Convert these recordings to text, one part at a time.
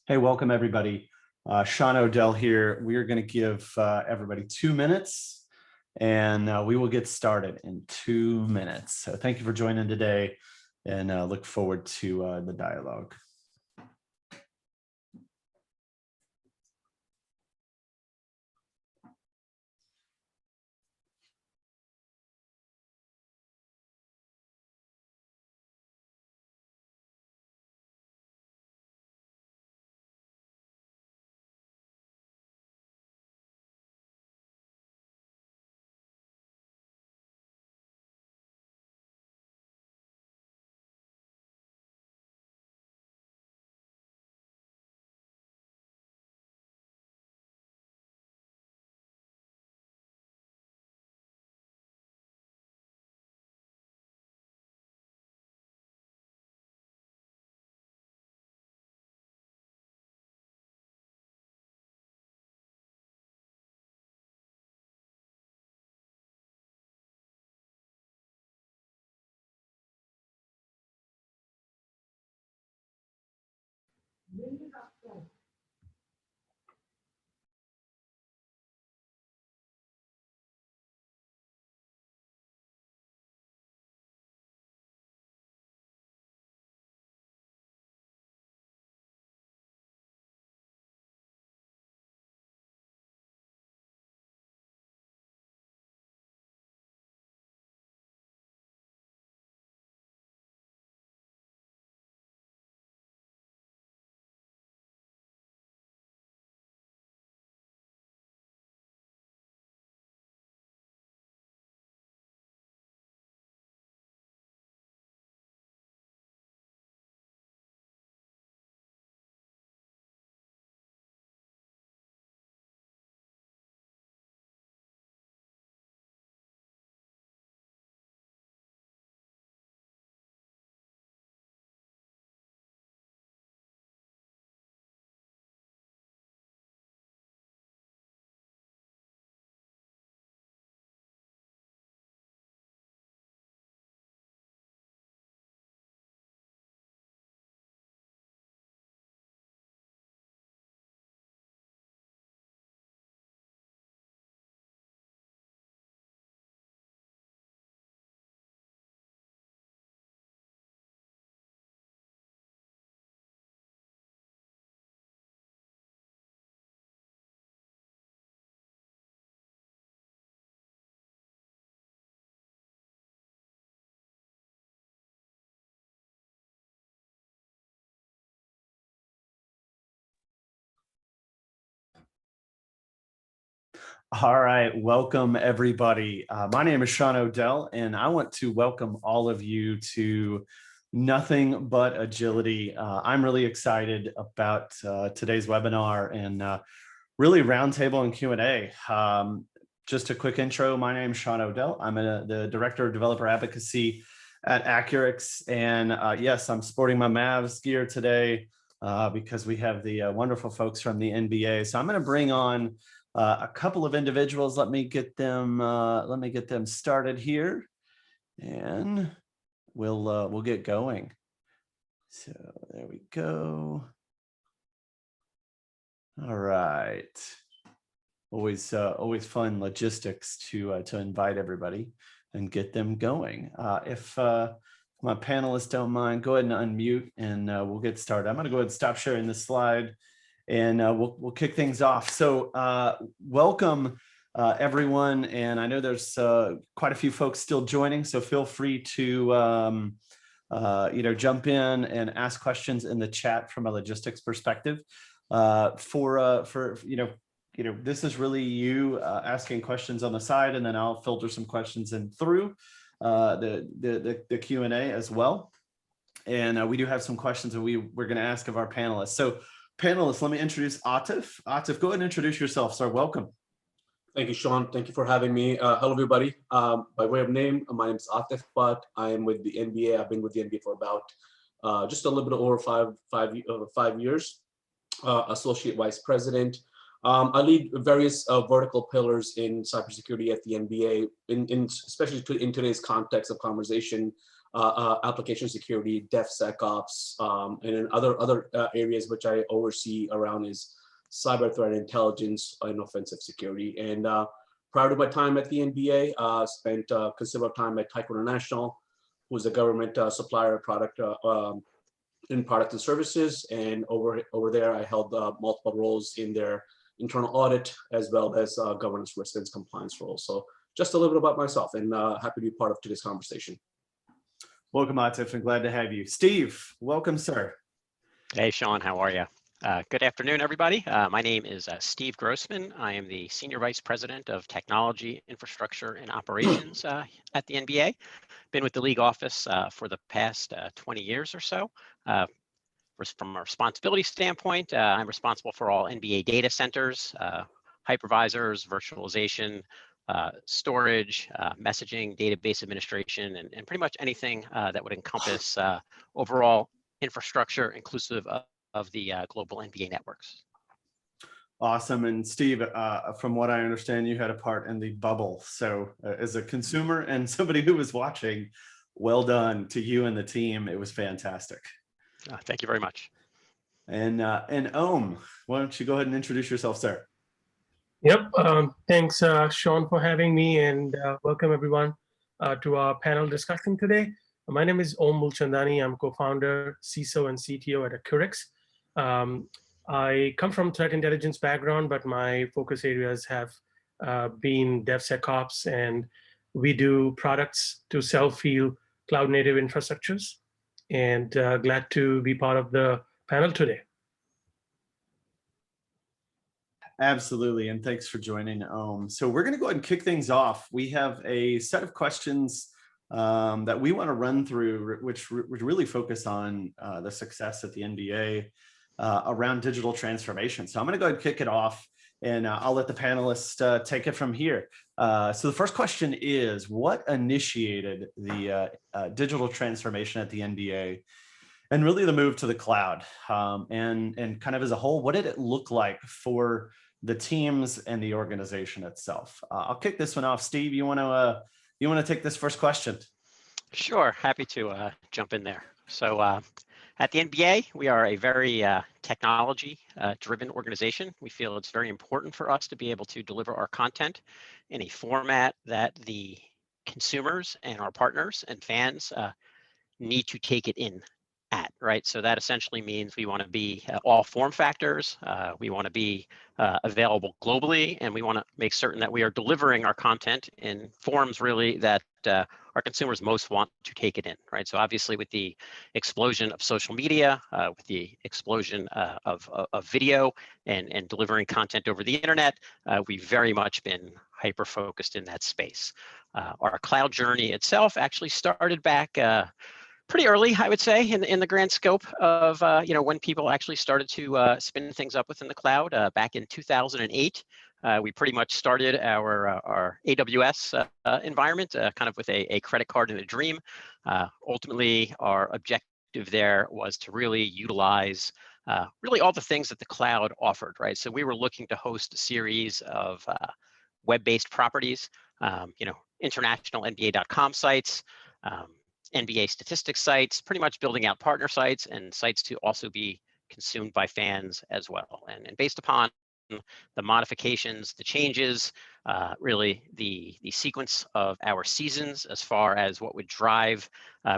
Hey, welcome everybody. Sean O'Dell here. We are going to give everybody 2 minutes and we will get started in 2 minutes. So thank you for joining today and look forward to the dialogue. All right, welcome everybody. My name is Sean O'Dell, and I want to welcome all of you to Nothing But Agility. I'm really excited about today's webinar and really roundtable and Q&A. Just a quick intro, my name is Sean O'Dell. I'm the Director of Developer Advocacy at Accurix, and yes, I'm sporting my Mavs gear today because we have the wonderful folks from the NBA. So I'm going to bring on a couple of individuals. Let me get them started here, and we'll get going. So there we go. All right. Always fun logistics to invite everybody and get them going. If my panelists don't mind, go ahead and unmute, and we'll get started. I'm going to go ahead and stop sharing this slide, and we'll kick things off. So welcome everyone, and I know there's quite a few folks still joining, so feel free to jump in and ask questions in the chat from a logistics perspective. This is really you asking questions on the side, and then I'll filter some questions in through the Q&A as well. And we do have some questions that we're going to ask of our panelists. So panelists, let me introduce Atif. Atif, go ahead and introduce yourself, sir. Welcome. Thank you, Sean. Thank you for having me. Hello, everybody. By way of name, my name is Atif Butt. I am with the NBA. I've been with the NBA for about just a little bit over five years. Associate Vice President. I lead various vertical pillars in cybersecurity at the NBA, especially in today's context of conversation application security, DevSecOps, and then other areas which I oversee around is cyber threat intelligence and offensive security. And prior to my time at the NBA, spent considerable time at Tyco International, who's a government supplier of product in product and services. And over there, I held multiple roles in their internal audit, as well as governance, risk, and compliance roles. So just a little bit about myself, and happy to be part of today's conversation. Welcome, Atif, and glad to have you. Steve, welcome, sir. Hey, Sean, how are you? Good afternoon, everybody. My name is Steve Grossman. I am the Senior Vice President of Technology, Infrastructure, and Operations at the NBA. Been with the league office for the past 20 years or so. From a responsibility standpoint, I'm responsible for all NBA data centers, hypervisors, virtualization, storage, messaging, database administration, and pretty much anything that would encompass overall infrastructure inclusive of the global NBA networks. Awesome. And Steve, from what I understand, you had a part in the bubble. So as a consumer and somebody who was watching, well done to you and the team. It was fantastic. Thank you very much. And Om, why don't you go ahead and introduce yourself, sir? Yep. Thanks, Sean, for having me, and welcome everyone to our panel discussion today. My name is Om Mulchandani. I'm co-founder, CISO, and CTO at Accurix. I come from threat intelligence background, but my focus areas have been DevSecOps, and we do products to self-heal cloud-native infrastructures. And glad to be part of the panel today. Absolutely, and thanks for joining, Om. So we're going to go ahead and kick things off. We have a set of questions that we want to run through, which really focus on the success at the NBA around digital transformation. So I'm going to go ahead and kick it off, and I'll let the panelists take it from here. So the first question is, what initiated the digital transformation at the NBA? And really the move to the cloud, and kind of as a whole, what did it look like for the teams and the organization itself? I'll kick this one off. Steve, you want to take this first question? Sure, happy to jump in there. So at the NBA, we are a very technology-driven organization. We feel it's very important for us to be able to deliver our content in a format that the consumers and our partners and fans need to take it in at, right? So that essentially means we want to be all form factors, we want to be available globally, and we want to make certain that we are delivering our content in forms really that our consumers most want to take it in, right? So obviously with the explosion of social media, with the explosion of video and delivering content over the internet, we've very much been hyper-focused in that space. Our cloud journey itself actually started back pretty early, I would say, in the grand scope of when people actually started to spin things up within the cloud back in 2008. We pretty much started our AWS environment kind of with a credit card and a dream. Ultimately, our objective there was to really utilize really all the things that the cloud offered, right? So we were looking to host a series of web-based properties, international NBA.com sites, NBA statistics sites, pretty much building out partner sites and sites to also be consumed by fans as well. And based upon the modifications, the changes, really the sequence of our seasons as far as what would drive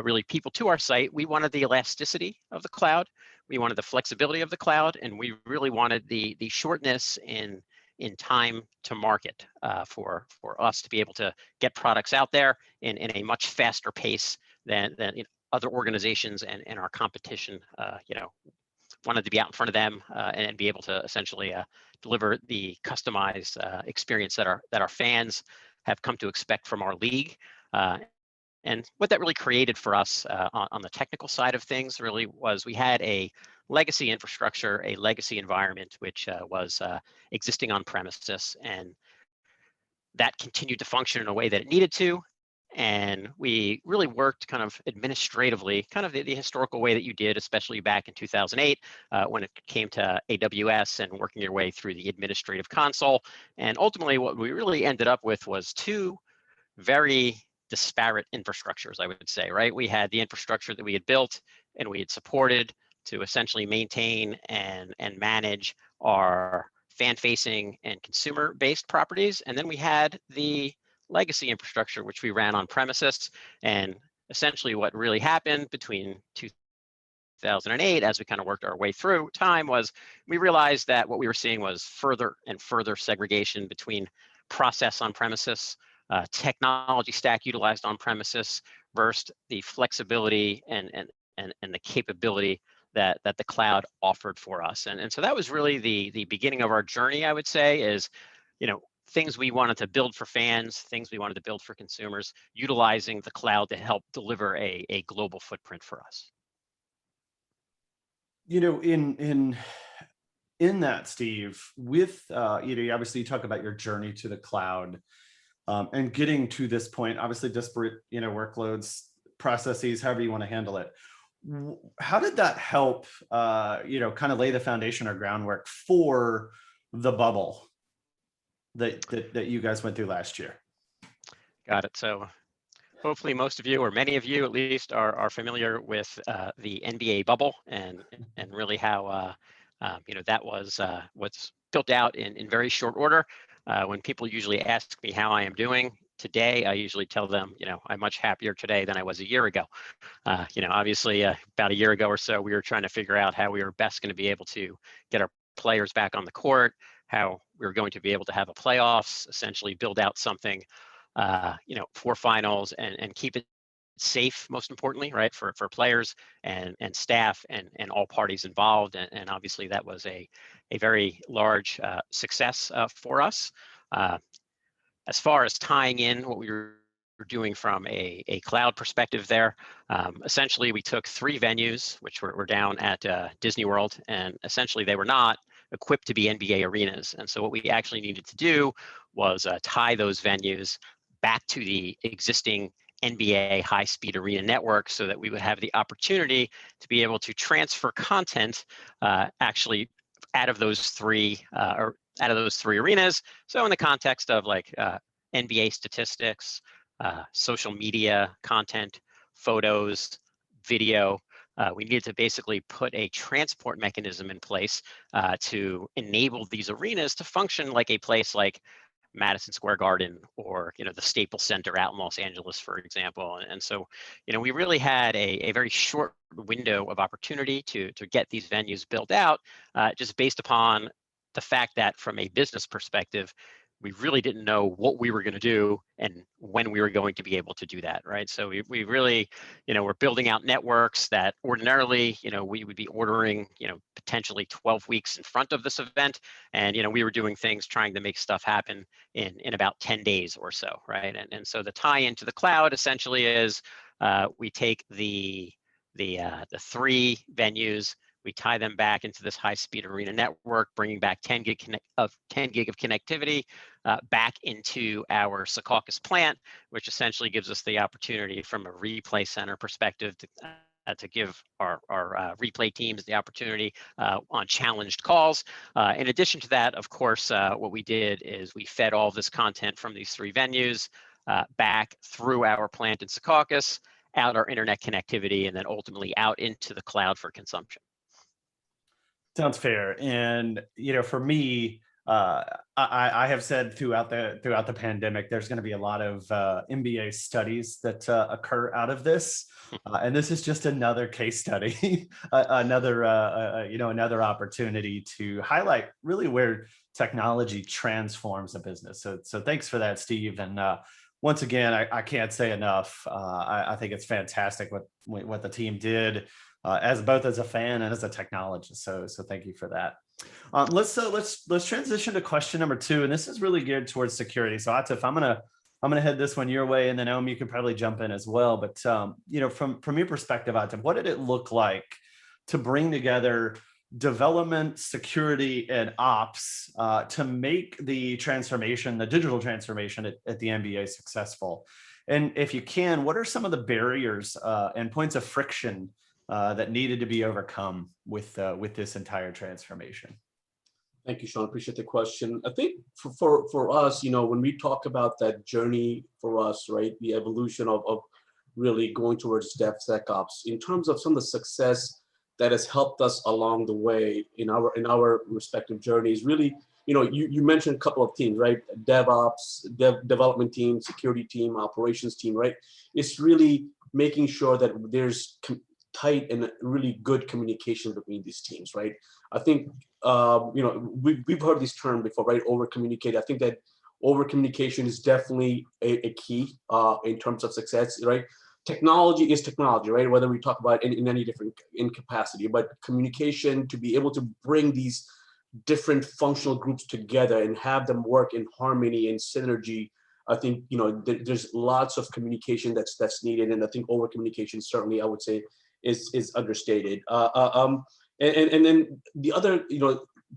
really people to our site, we wanted the elasticity of the cloud, we wanted the flexibility of the cloud, and we really wanted the shortness in time to market for us to be able to get products out there in a much faster pace than other organizations and our competition, wanted to be out in front of them and be able to essentially deliver the customized experience that our fans have come to expect from our league. And what that really created for us on the technical side of things really was we had a legacy infrastructure, a legacy environment, which was existing on premises, and that continued to function in a way that it needed to. And we really worked kind of administratively, kind of the historical way that you did, especially back in 2008, when it came to AWS and working your way through the administrative console. And ultimately, what we really ended up with was two very disparate infrastructures, I would say, right? We had the infrastructure that we had built and we had supported to essentially maintain and manage our fan-facing and consumer-based properties. And then we had the legacy infrastructure, which we ran on premises. And essentially what really happened between 2008, as we kind of worked our way through time, was we realized that what we were seeing was further and further segregation between process on premises, technology stack utilized on premises versus the flexibility and the capability that the cloud offered for us. And so that was really the beginning of our journey, I would say, is, things we wanted to build for fans, things we wanted to build for consumers, utilizing the cloud to help deliver a global footprint for us. In that, Steve, with obviously you talk about your journey to the cloud, and getting to this point, obviously disparate workloads, processes, however you want to handle it. How did that help kind of lay the foundation or groundwork for the bubble that you guys went through last year? Got it. So hopefully most of you, or many of you at least, are familiar with the NBA bubble and really how that was what's built out in very short order. When people usually ask me how I am doing today, I usually tell them, I'm much happier today than I was a year ago. Obviously about a year ago or so, we were trying to figure out how we were best going to be able to get our players back on the court, how we were going to be able to have a playoffs, essentially build out something for finals and keep it safe, most importantly, right, for players and staff and all parties involved. And obviously that was a very large success for us. As far as tying in what we were doing from a cloud perspective there, essentially we took 3 venues, which were down at Disney World, and essentially they were not equipped to be NBA arenas. And so what we actually needed to do was tie those venues back to the existing NBA high-speed arena network so that we would have the opportunity to be able to transfer content actually out of those three arenas. So in the context of like NBA statistics, social media content, photos, video, we needed to basically put a transport mechanism in place to enable these arenas to function like a place like Madison Square Garden or the Staples Center out in Los Angeles, for example. And so we really had a very short window of opportunity to get these venues built out, just based upon the fact that from a business perspective, we really didn't know what we were going to do and when we were going to be able to do that, right? So we really, we're building out networks that ordinarily, we would be ordering, potentially 12 weeks in front of this event. And, we were doing things trying to make stuff happen in about 10 days or so, right? And so the tie into the cloud essentially is we take the 3 venues, we tie them back into this high-speed arena network, bringing back 10 gig of connectivity back into our Secaucus plant, which essentially gives us the opportunity from a replay center perspective to give our replay teams the opportunity on challenged calls. In addition to that, of course, what we did is we fed all of this content from these 3 venues back through our plant in Secaucus, out our internet connectivity, and then ultimately out into the cloud for consumption. Sounds fair. And for me, I have said throughout the pandemic, there's going to be a lot of MBA studies that occur out of this, and this is just another case study, another opportunity to highlight really where technology transforms a business. So thanks for that, Steve. And once again, I can't say enough. I think it's fantastic what the team did. As both as a fan and as a technologist, so thank you for that. Let's transition to question number 2, and this is really geared towards security. So Atif, I'm gonna head this one your way, and then Naomi, you can probably jump in as well. But from your perspective, Atif, what did it look like to bring together development, security, and ops to make the transformation, the digital transformation at the NBA successful? And if you can, what are some of the barriers and points of friction that needed to be overcome with this entire transformation? Thank you, Sean. Appreciate the question. I think for us, when we talk about that journey for us, right, the evolution of really going towards DevSecOps, in terms of some of the success that has helped us along the way in our respective journeys, really, you mentioned a couple of teams, right? DevOps, development team, security team, operations team, right? It's really making sure that there's tight and really good communication between these teams, right? I think we've heard this term before, right? Over communicate. I think that over communication is definitely a key in terms of success, right? Technology is technology, right? Whether we talk about in any different capacity, but communication, to be able to bring these different functional groups together and have them work in harmony and synergy. I think there's lots of communication that's needed, and I think over communication certainly, I would say, is understated. And then the other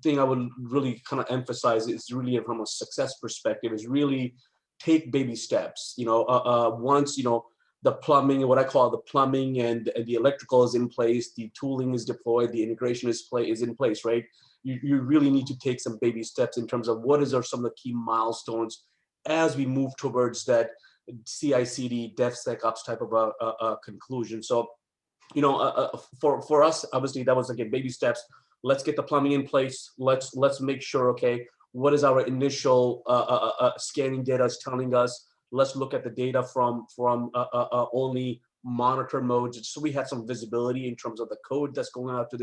thing I would really kind of emphasize is really from a success perspective is really take baby steps. Once the plumbing, what I call the plumbing and the electrical is in place, the tooling is deployed, the integration is in place, right? You really need to take some baby steps in terms of what are some of the key milestones as we move towards that CI/CD DevSecOps type of a conclusion. So for us, obviously, that was again baby steps. Let's get the plumbing in place. Let's make sure, okay, what is our initial scanning data is telling us. Let's look at the data from only monitor modes, so we have some visibility in terms of the code that's going out to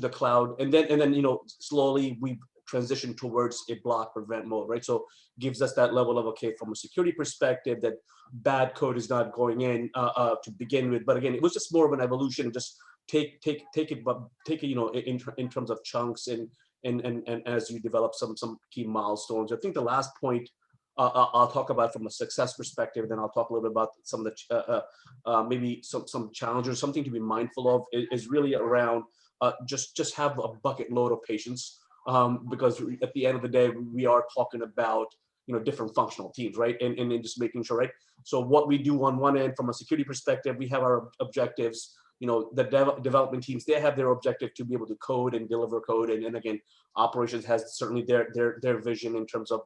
the cloud, and then slowly we transition towards a block prevent mode, right? So gives us that level of, okay, from a security perspective, that bad code is not going in to begin with. But again, it was just more of an evolution. Just take it in terms of chunks and as you develop some key milestones. I think the last point I'll talk about from a success perspective, then I'll talk a little bit about some of the maybe some challenges, something to be mindful of is really around just have a bucket load of patience. Because at the end of the day, we are talking about different functional teams, right? And just making sure, right? So what we do on one end from a security perspective, we have our objectives. The development teams, they have their objective to be able to code and deliver code, and again, operations has certainly their vision in terms of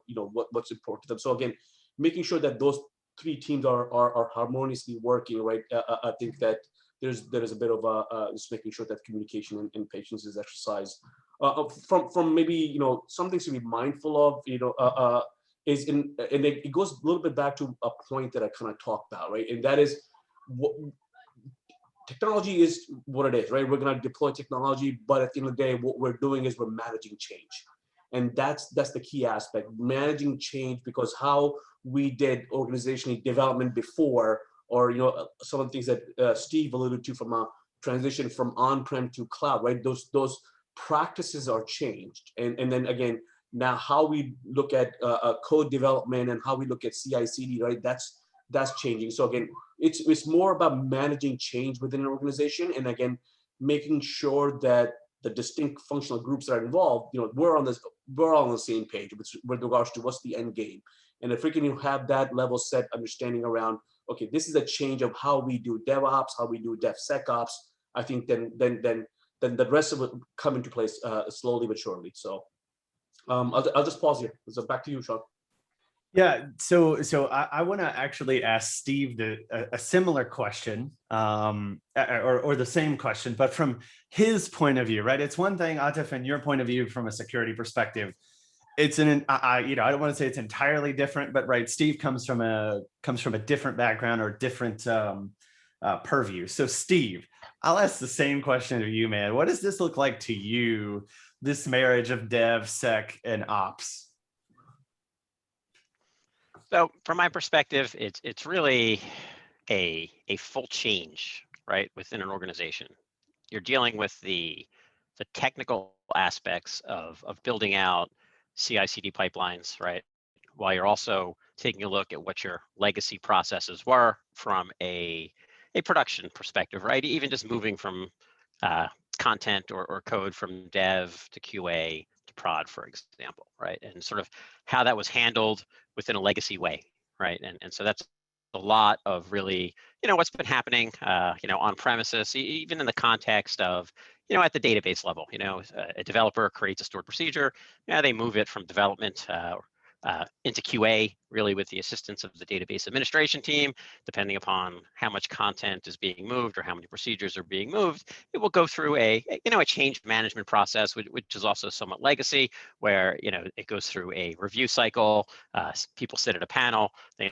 what's important to them. So again, making sure that those three teams are harmoniously working, right? I think that there is a bit of just making sure that communication and patience is exercised. From maybe some things to be mindful of, is and it goes a little bit back to a point that I kind of talked about, right? And that is technology is what it is, right? We're going to deploy technology, but at the end of the day, what we're doing is we're managing change, and that's the key aspect, managing change, because how we did organizationally development before, or some of the things that Steve alluded to from a transition from on-prem to cloud, right? Those practices are changed, and then again, now how we look at code development and how we look at CI/CD, right? That's changing. So again, it's more about managing change within an organization, and again, making sure that the distinct functional groups that are involved, we're all on the same page with regards to what's the end game. And if we can have that level set understanding around, okay, this is a change of how we do DevOps, how we do DevSecOps, I think then the rest of it come into place slowly but surely. So I'll just pause here. So back to you, Sean. Yeah, so I want to actually ask Steve a similar question, or the same question, but from his point of view, right? It's one thing, Atif, and your point of view from a security perspective. It's I don't want to say it's entirely different, but right, Steve comes from a different background or different purview. So Steve, I'll ask the same question to you, man. What does this look like to you, this marriage of dev, sec, and ops? So from my perspective, it's really a full change, right, within an organization. You're dealing with the technical aspects of building out CI/CD pipelines, right, while you're also taking a look at what your legacy processes were from a production perspective, right? Even just moving from content or code from dev to QA to prod, for example, right? And sort of how that was handled within a legacy way, right? And so that's a lot of really, what's been happening, on premises, even in the context of, at the database level. A developer creates a stored procedure, they move it from development into QA, really with the assistance of the database administration team. Depending upon how much content is being moved or how many procedures are being moved, it will go through a change management process, which is also somewhat legacy, where it goes through a review cycle. People sit at a panel, they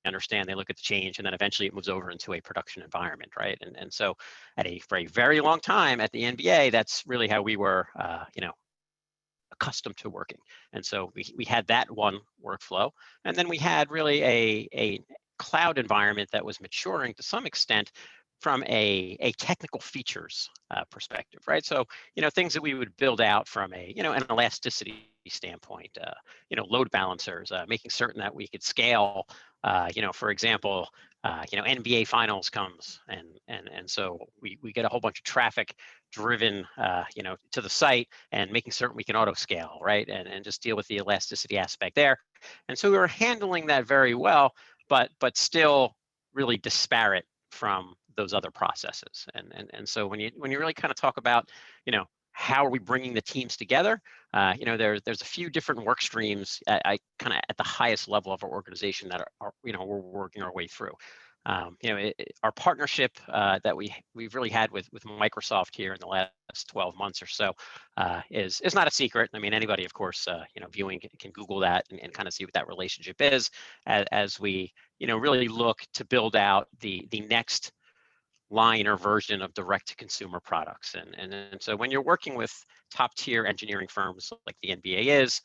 understand, they look at the change, and then eventually it moves over into a production environment, right? And so for a very long time at the NBA, that's really how we were, accustomed to working. And so we had that one workflow, and then we had really a cloud environment that was maturing to some extent from a technical features perspective, right? So things that we would build out from an elasticity standpoint, load balancers, making certain that we could scale. For example, NBA Finals comes, and so we get a whole bunch of traffic driven, to the site, and making certain we can auto scale, right, and just deal with the elasticity aspect there. And so we were handling that very well, but still really disparate from those other processes. And so when you really kind of talk about, how are we bringing the teams together? There's a few different work streams I kind of at the highest level of our organization that are we're working our way through. Our partnership that we've really had with Microsoft here in the last 12 months or so is not a secret. I mean, anybody, of course, viewing can Google that and kind of see what that relationship is as we really look to build out the next line or version of direct-to-consumer products. And so when you're working with top-tier engineering firms like the NBA is,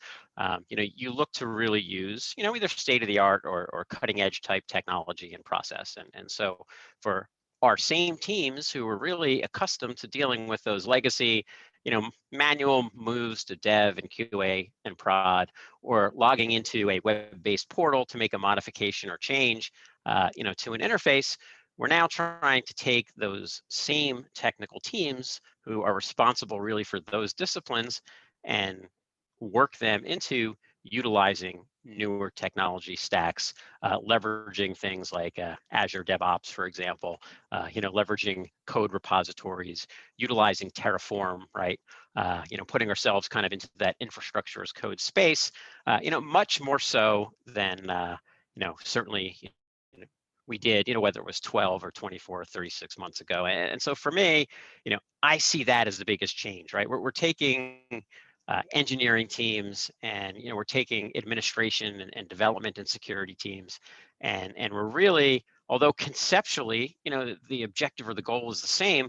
you look to really use, either state-of-the-art or cutting-edge type technology and process. And so for our same teams who are really accustomed to dealing with those legacy, manual moves to dev and QA and prod, or logging into a web-based portal to make a modification or change, to an interface, we're now trying to take those same technical teams who are responsible really for those disciplines and work them into utilizing newer technology stacks, leveraging things like Azure DevOps, for example, leveraging code repositories, utilizing Terraform, right? Putting ourselves kind of into that infrastructure as code space, much more so than, certainly we did, whether it was 12 or 24 or 36 months ago. And so for me, I see that as the biggest change, right? We're taking engineering teams, and we're taking administration and development and security teams, and we're really, although conceptually, the objective or the goal is the same,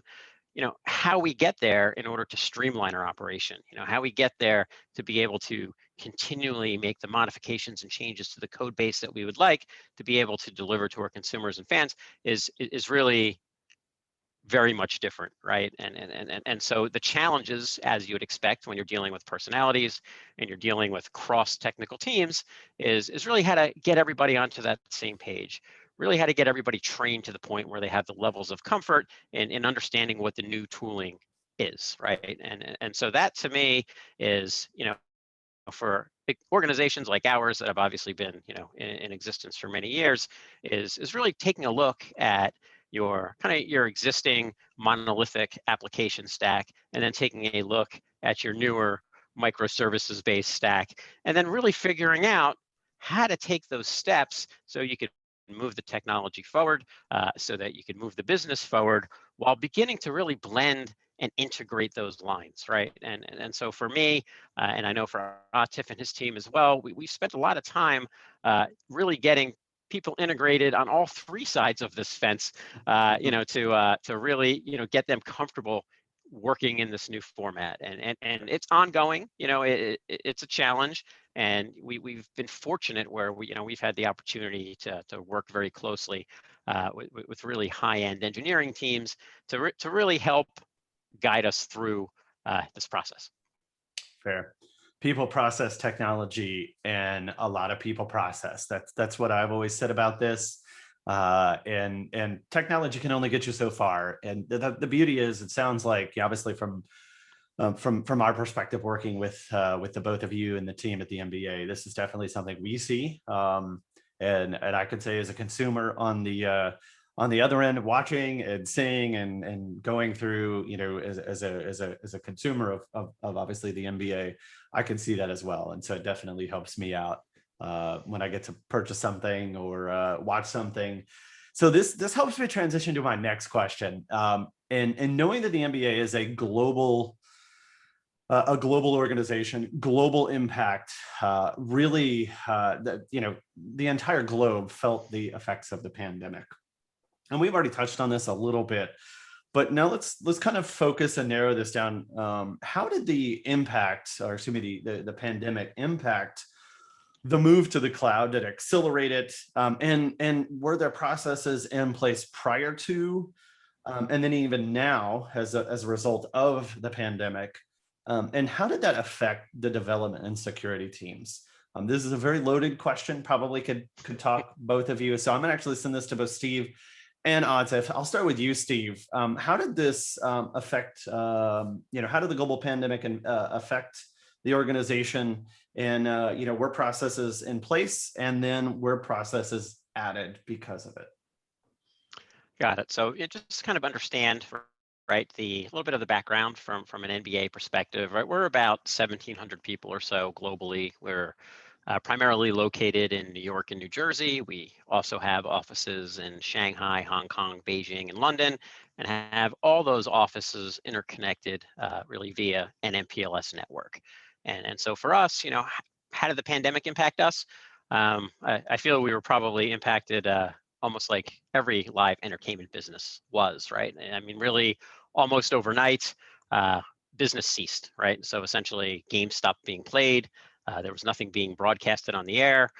how we get there in order to streamline our operation, how we get there to be able to continually make the modifications and changes to the code base that we would like to be able to deliver to our consumers and fans is really very much different, right? And so the challenges, as you would expect when you're dealing with personalities and you're dealing with cross-technical teams, is really how to get everybody onto that same page, really how to get everybody trained to the point where they have the levels of comfort in understanding what the new tooling is, right? And so that to me is, for organizations like ours that have obviously been, in existence for many years, is really taking a look at your existing monolithic application stack, and then taking a look at your newer microservices based stack, and then really figuring out how to take those steps so you could move the technology forward, so that you could move the business forward while beginning to really blend and integrate those lines, right? And so for me, and I know for Atif and his team as well, we spent a lot of time really getting people integrated on all three sides of this fence, to really, get them comfortable working in this new format. And it's ongoing, it's a challenge. And we've been fortunate where we've had the opportunity to work very closely with really high-end engineering teams to really help guide us through this process. Fair. People, process, technology, and a lot of people process. That's what I've always said about this. And technology can only get you so far. And the beauty is, it sounds like, obviously from our perspective, working with the both of you and the team at the NBA, this is definitely something we see And I could say as a consumer on the other end, watching and seeing and going through, as a consumer of obviously the NBA, I can see that as well. And so it definitely helps me out when I get to purchase something or watch something. So this helps me transition to my next question. And knowing that the NBA is a global organization, global impact, really, the entire globe felt the effects of the pandemic. And we've already touched on this a little bit, but now let's kind of focus and narrow this down. How did the impact, or excuse me, the pandemic impact the move to the cloud? Did it accelerate it? And were there processes in place prior to, and then even now as a result of the pandemic? And how did that affect the development and security teams? This is a very loaded question, probably could talk both of you. So I'm gonna actually send this to both Steve and Atif. I'll start with you, Steve. How did this affect, how did the global pandemic affect the organization? And, were processes in place, and then were processes added because of it? Got it. So it just kind of understand, right, the little bit of the background from an NBA perspective, right? We're about 1,700 people or so globally. We're primarily located in New York and New Jersey. We also have offices in Shanghai, Hong Kong, Beijing, and London, and have all those offices interconnected really via an MPLS network. And so for us, how did the pandemic impact us? I feel we were probably impacted almost like every live entertainment business was, right? I mean, really almost overnight, business ceased, right? So essentially games stopped being played. There was nothing being broadcasted on the air.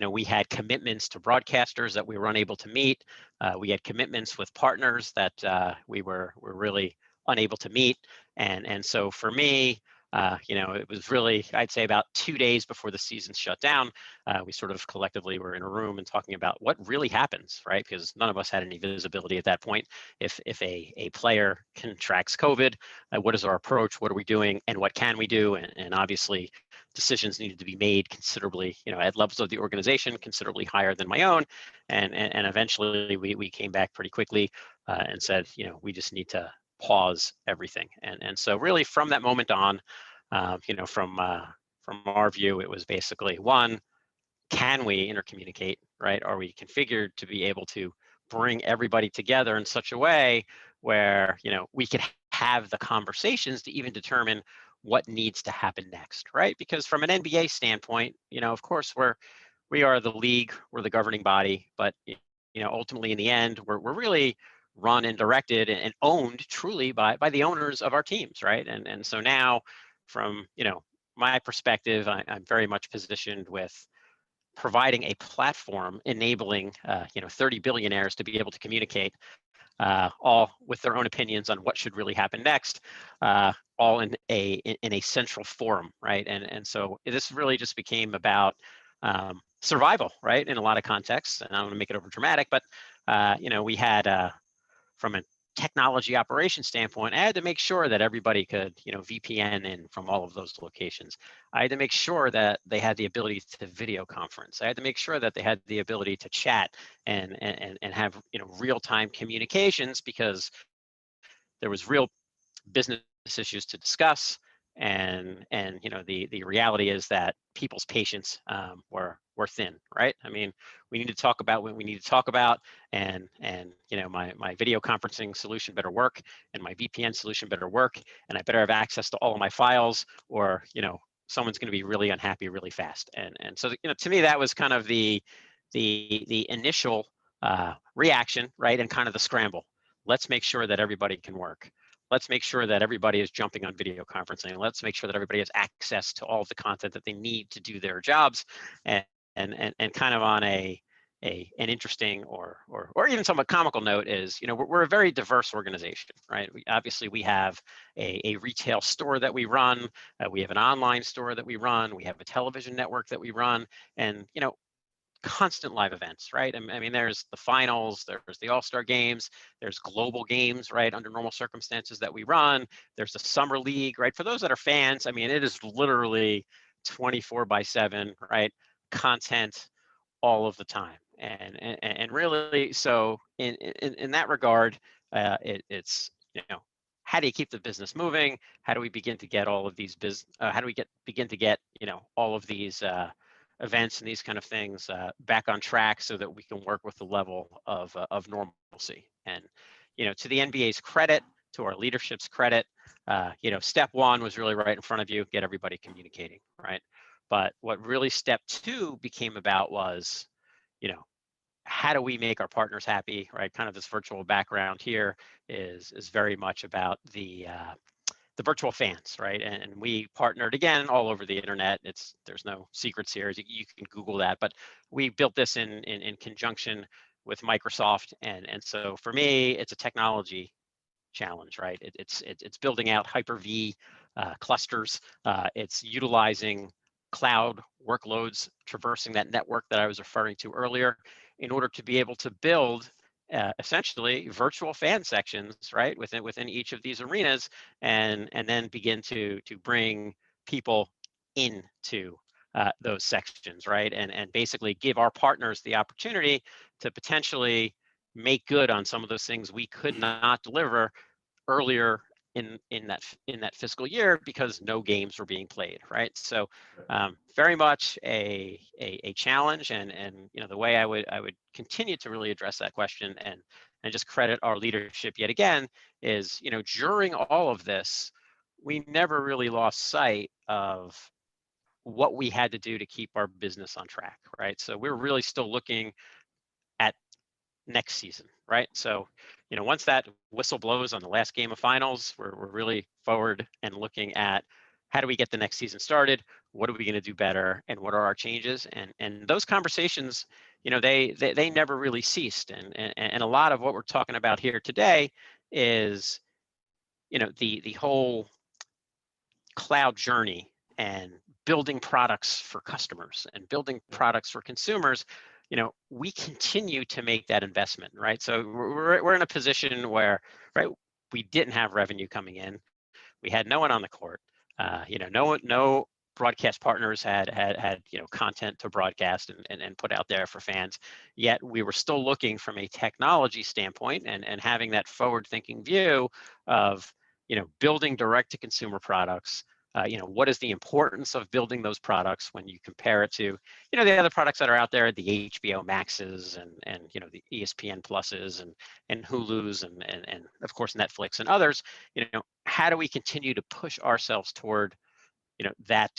We had commitments to broadcasters that we were unable to meet. We had commitments with partners that we were really unable to meet. And so for me, it was really, I'd say about 2 days before the season shut down, we sort of collectively were in a room and talking about what really happens, right? Because none of us had any visibility at that point. If a player contracts COVID, what is our approach? What are we doing? And what can we do? And obviously, decisions needed to be made considerably, at levels of the organization considerably higher than my own. And eventually we came back pretty quickly and said, we just need to pause everything. And so really from that moment on, from our view, it was basically one, can we intercommunicate, right? Are we configured to be able to bring everybody together in such a way where, we could have the conversations to even determine what needs to happen next, right? Because from an NBA standpoint, of course, we are the league, we're the governing body, but ultimately in the end, we're really run and directed and owned truly by the owners of our teams, right? And so now, from my perspective, I'm very much positioned with providing a platform enabling 30 billionaires to be able to communicate all with their own opinions on what should really happen next, all in a central forum, right? And so this really just became about survival, right? In a lot of contexts, and I don't want to make it over dramatic, but we had from a technology operation standpoint, I had to make sure that everybody could, VPN in from all of those locations. I had to make sure that they had the ability to video conference. I had to make sure that they had the ability to chat and have, real-time communications, because there was real business issues to discuss. And the reality is that people's patience were thin, right? I mean, we need to talk about what we need to talk about, and my video conferencing solution better work, and my VPN solution better work, and I better have access to all of my files, or someone's going to be really unhappy really fast. And so to me, that was kind of the initial reaction, right? And kind of the scramble. Let's make sure that everybody can work. Let's make sure that everybody is jumping on video conferencing. Let's make sure that everybody has access to all the content that they need to do their jobs, and kind of on an interesting or even somewhat comical note is, we're a very diverse organization, right? We have a retail store that we run, we have an online store that we run, we have a television network that we run, and constant live events, right? I mean, there's the finals, there's the All-Star games, there's global games, right, under normal circumstances that we run. There's the summer league, right? For those that are fans, I mean, it is literally 24/7, right? Content all of the time. And really, so in that regard, it's, how do you keep the business moving? How do we begin to get all of these how do we begin to get, all of these events and these kind of things back on track so that we can work with the level of normalcy? And, to the NBA's credit, to our leadership's credit, step one was really right in front of you, get everybody communicating, right? But what really step two became about was, how do we make our partners happy, right? Kind of this virtual background here is very much about the virtual fans, right? And we partnered again all over the internet. There's no secrets here. You can Google that, but we built this in conjunction with Microsoft, and so for me, it's a technology challenge, right? It's building out Hyper-V clusters. It's utilizing cloud workloads, traversing that network that I was referring to earlier, in order to be able to build essentially virtual fan sections, right, within each of these arenas, and then begin to bring people into those sections, right, and basically give our partners the opportunity to potentially make good on some of those things we could not deliver earlier in that fiscal year because no games were being played, right? So very much a challenge, and the way I would continue to really address that question and just credit our leadership yet again is, during all of this, we never really lost sight of what we had to do to keep our business on track, right? So we're really still looking at next season, right? So, once that whistle blows on the last game of finals, we're really forward and looking at how do we get the next season started? What are we going to do better? And what are our changes? And those conversations, they never really ceased. And a lot of what we're talking about here today is, the whole cloud journey and building products for customers and building products for consumers. We continue to make that investment, right? So we're in a position where, right, we didn't have revenue coming in. We had no one on the court. No broadcast partners had content to broadcast and put out there for fans. Yet we were still looking from a technology standpoint and having that forward-thinking view of, building direct-to-consumer products. What is the importance of building those products when you compare it to, the other products that are out there, the HBO Maxes and the ESPN Pluses and Hulu's and of course Netflix and others. How do we continue to push ourselves toward, that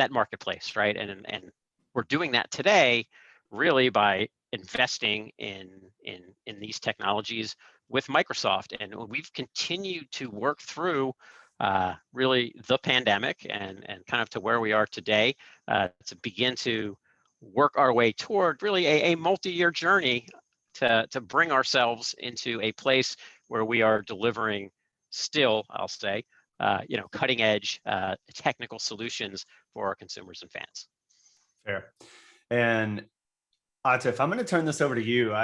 marketplace, right? And we're doing that today, really by investing in these technologies with Microsoft, and we've continued to work through really the pandemic and kind of to where we are today to begin to work our way toward really a multi-year journey to bring ourselves into a place where we are delivering still, I'll say, cutting edge technical solutions for our consumers and fans. Fair. And Atif, I'm going to turn this over to you.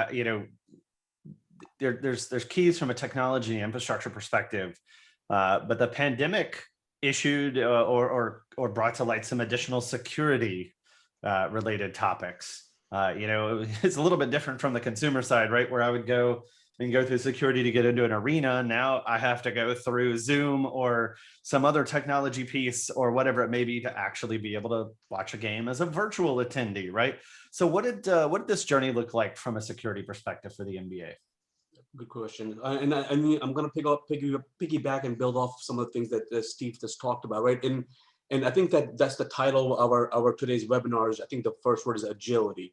There's keys from a technology and infrastructure perspective. But the pandemic issued or brought to light some additional security related topics. It's a little bit different from the consumer side, right? Where I would go through security to get into an arena. Now I have to go through Zoom or some other technology piece or whatever it may be to actually be able to watch a game as a virtual attendee, right? So what did this journey look like from a security perspective for the NBA? Good question. And I'm going to piggyback and build off some of the things that Steve just talked about, right? And I think that's the title of our today's webinars. I think the first word is agility.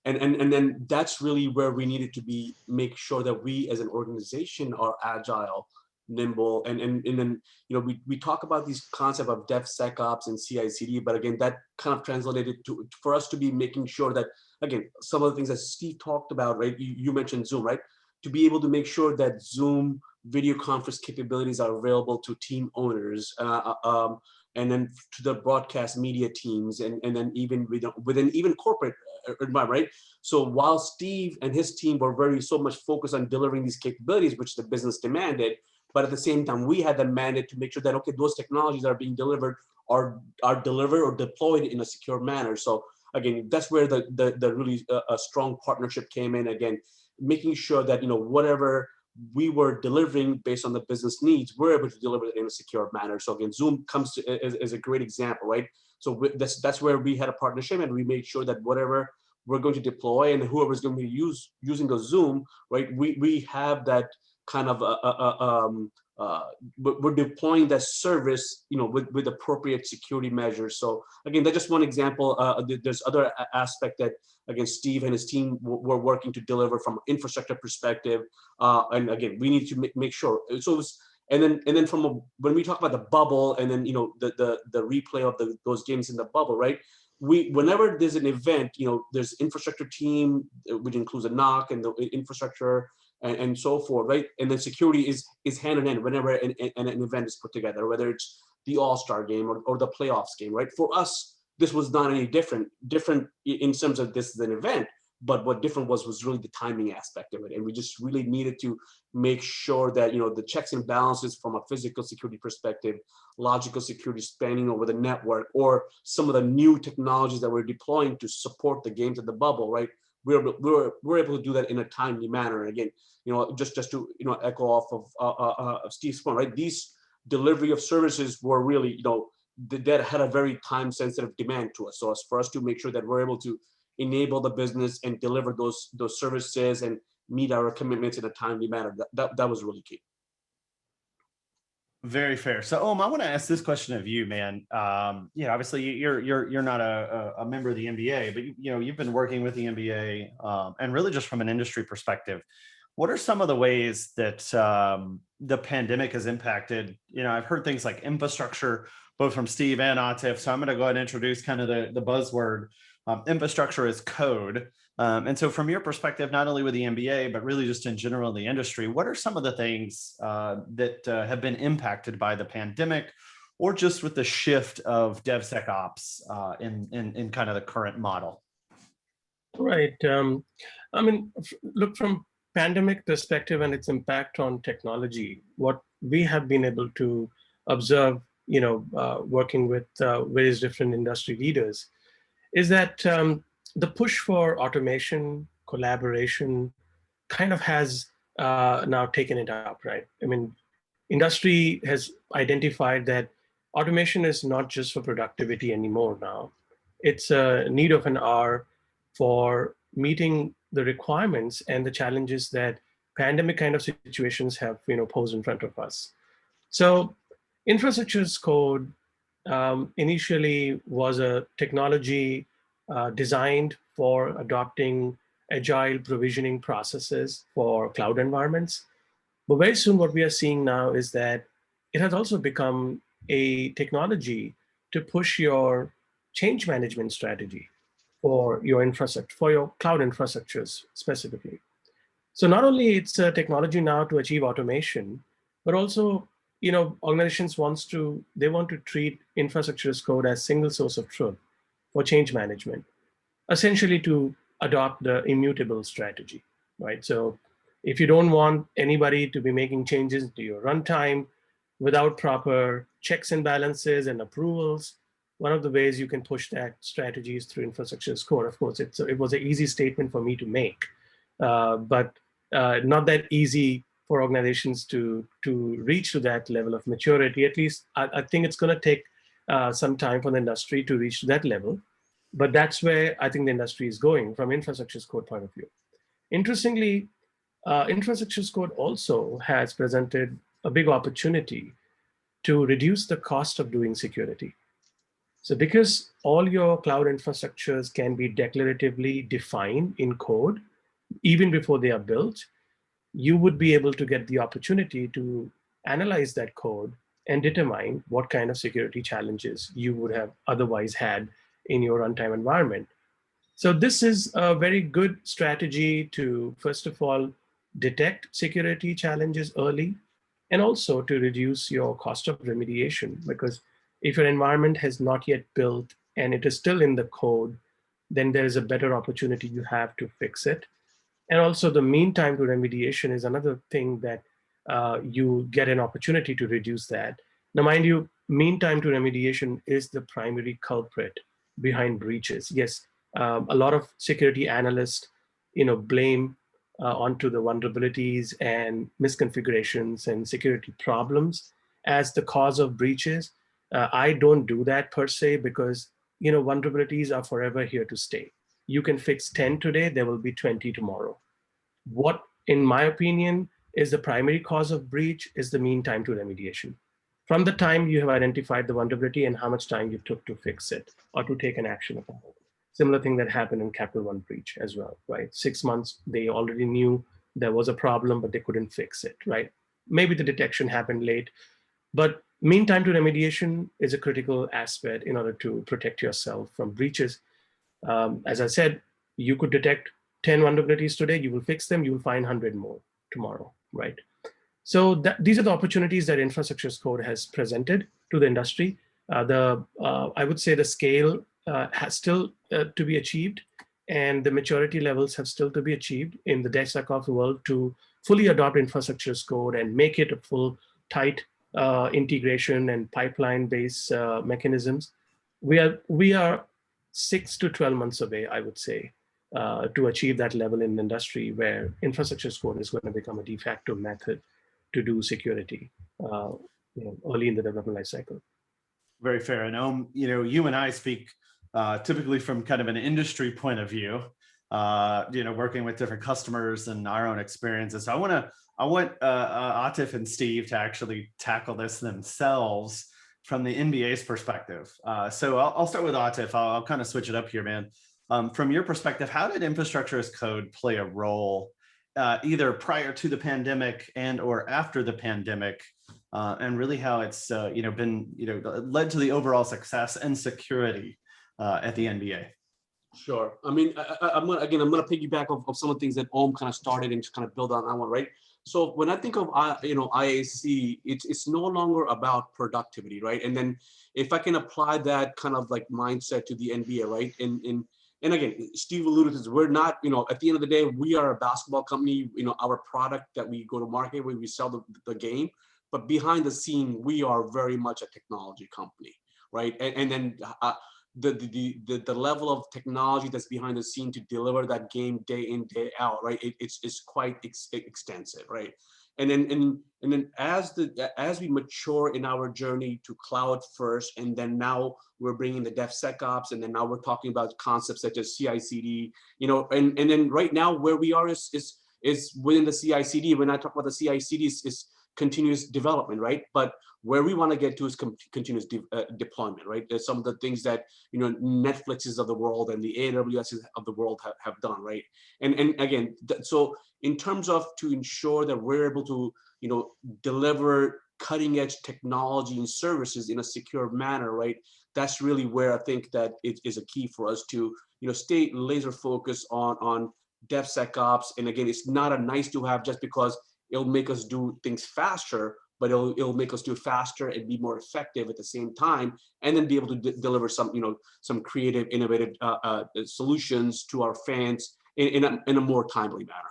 And then that's really where we needed to make sure that we as an organization are agile, nimble, and then we talk about these concept of DevSecOps and CI/CD, but again, that kind of translated for us to be making sure that, again, some of the things that Steve talked about, right? You mentioned Zoom, right? To be able to make sure that Zoom video conference capabilities are available to team owners, and then to the broadcast media teams, and then even within even corporate environment, right? So while Steve and his team were so much focused on delivering these capabilities, which the business demanded, but at the same time, we had the mandate to make sure that, okay, those technologies that are being delivered are delivered or deployed in a secure manner. So again, that's where the really a strong partnership came in. Again, making sure that whatever we were delivering based on the business needs, we're able to deliver it in a secure manner. So again, Zoom comes to, is a great example, right? So that's where we had a partnership, and we made sure that whatever we're going to deploy and whoever's going to be using the Zoom, right? We have that kind of we're deploying that service, with appropriate security measures. So again, that's just one example. There's other aspect that, again, Steve and his team were working to deliver from an infrastructure perspective. And again, we need to make sure. So it was, and then when we talk about the bubble, and then the replay of those games in the bubble, right? Whenever there's an event, there's infrastructure team, which includes a NOC and the infrastructure and so forth, right? And then security is hand in hand whenever an event is put together, whether it's the All-Star game or the playoffs game, right? For us, this was not any different in terms of this is an event, but what different was really the timing aspect of it. And we just really needed to make sure that, the checks and balances from a physical security perspective, logical security spanning over the network, or some of the new technologies that we're deploying to support the games at the bubble, right? We're able to do that in a timely manner. And again, just to echo off of Steve's point, right? These delivery of services were really, that had a very time sensitive demand to us. So as for us to make sure that we're able to enable the business and deliver those services and meet our commitments in a timely manner, that was really key. Very fair. So, I want to ask this question of you, man. Obviously you're not a member of the NBA, but you've been working with the NBA, and really just from an industry perspective, what are some of the ways that the pandemic has impacted? I've heard things like infrastructure, both from Steve and Atif. So I'm going to go ahead and introduce kind of the buzzword. Infrastructure as code. And so from your perspective, not only with the NBA, but really just in general in the industry, what are some of the things that have been impacted by the pandemic, or just with the shift of DevSecOps in kind of the current model? Right. Look, from pandemic perspective and its impact on technology, what we have been able to observe, working with various different industry leaders, is that the push for automation, collaboration kind of has now taken it up, right? Industry has identified that automation is not just for productivity anymore now. It's a need of an hour for meeting the requirements and the challenges that pandemic kind of situations have posed in front of us. So infrastructure as code initially was a technology designed for adopting agile provisioning processes for cloud environments. But very soon what we are seeing now is that it has also become a technology to push your change management strategy for your infrastructure, for your cloud infrastructures specifically. So not only it's a technology now to achieve automation, but also organizations want to treat infrastructure as code as single source of truth for change management, essentially to adopt the immutable strategy, right? So if you don't want anybody to be making changes to your runtime without proper checks and balances and approvals, one of the ways you can push that strategy is through infrastructure as code. Of course, it was an easy statement for me to make, but not that easy for organizations to reach to that level of maturity. At least I think it's going to take some time for the industry to reach to that level. But that's where I think the industry is going from infrastructure as code point of view. Interestingly, infrastructure as code also has presented a big opportunity to reduce the cost of doing security. So because all your cloud infrastructures can be declaratively defined in code, even before they are built, you would be able to get the opportunity to analyze that code and determine what kind of security challenges you would have otherwise had in your runtime environment. So this is a very good strategy to, first of all, detect security challenges early, and also to reduce your cost of remediation. Because if your environment has not yet built and it is still in the code, then there is a better opportunity you have to fix it. And also the mean time to remediation is another thing that you get an opportunity to reduce that. Now, mind you, mean time to remediation is the primary culprit behind breaches. Yes, A lot of security analysts, blame onto the vulnerabilities and misconfigurations and security problems as the cause of breaches. I don't do that per se because, vulnerabilities are forever here to stay. You can fix 10 today, there will be 20 tomorrow. What, in my opinion, is the primary cause of breach is the mean time to remediation. From the time you have identified the vulnerability and how much time you took to fix it or to take an action upon it. Similar thing that happened in Capital One breach as well, right? 6 months, they already knew there was a problem, but they couldn't fix it, right? Maybe the detection happened late, but mean time to remediation is a critical aspect in order to protect yourself from breaches. As I said, you could detect 10 vulnerabilities today, you will fix them, you will find 100 more tomorrow, right? So these are the opportunities that infrastructure as code has presented to the industry. I would say the scale has still to be achieved, and the maturity levels have still to be achieved in the DevSecOps world to fully adopt infrastructure as code and make it a full tight integration and pipeline-based mechanisms. We are 6 to 12 months away, I would say, to achieve that level in the industry where infrastructure as code is going to become a de facto method to do security early in the development life cycle. Very fair. And you and I speak typically from kind of an industry point of view, working with different customers and our own experiences. So I want Atif and Steve to actually tackle this themselves from the NBA's perspective. So I'll start with Atif. I'll kind of switch it up here, man. From your perspective, how did infrastructure as code play a role either prior to the pandemic and or after the pandemic, and really how it's been led to the overall success and security at the NBA? Sure. I mean, I'm gonna piggyback of some of the things that Om kind of started and just kind of build on that one, right? So when I think of IAC, it's no longer about productivity, right? And then if I can apply that kind of like mindset to the NBA, right? And again, Steve alluded to this, we're not, at the end of the day, we are a basketball company, our product that we go to market, where we sell the game, but behind the scene, we are very much a technology company, right? And then the level of technology that's behind the scene to deliver that game day in, day out, right? It's quite extensive, right? And then as we mature in our journey to cloud first, and then now we're bringing the DevSecOps, and then now we're talking about concepts such as CI/CD, and then right now where we are is within the CI/CD. When I talk about the CI/CD, is continuous development, right? But where we want to get to is continuous deployment, right? There's some of the things that Netflixes of the world and the AWSs of the world have done, right? And again, so in terms of to ensure that we're able to deliver cutting edge technology and services in a secure manner, right? That's really where I think that it is a key for us to stay laser focused on DevSecOps. And again, it's not a nice to have just because it'll make us do things faster, but it'll make us do faster and be more effective at the same time, and then be able to deliver some creative, innovative solutions to our fans in a more timely manner.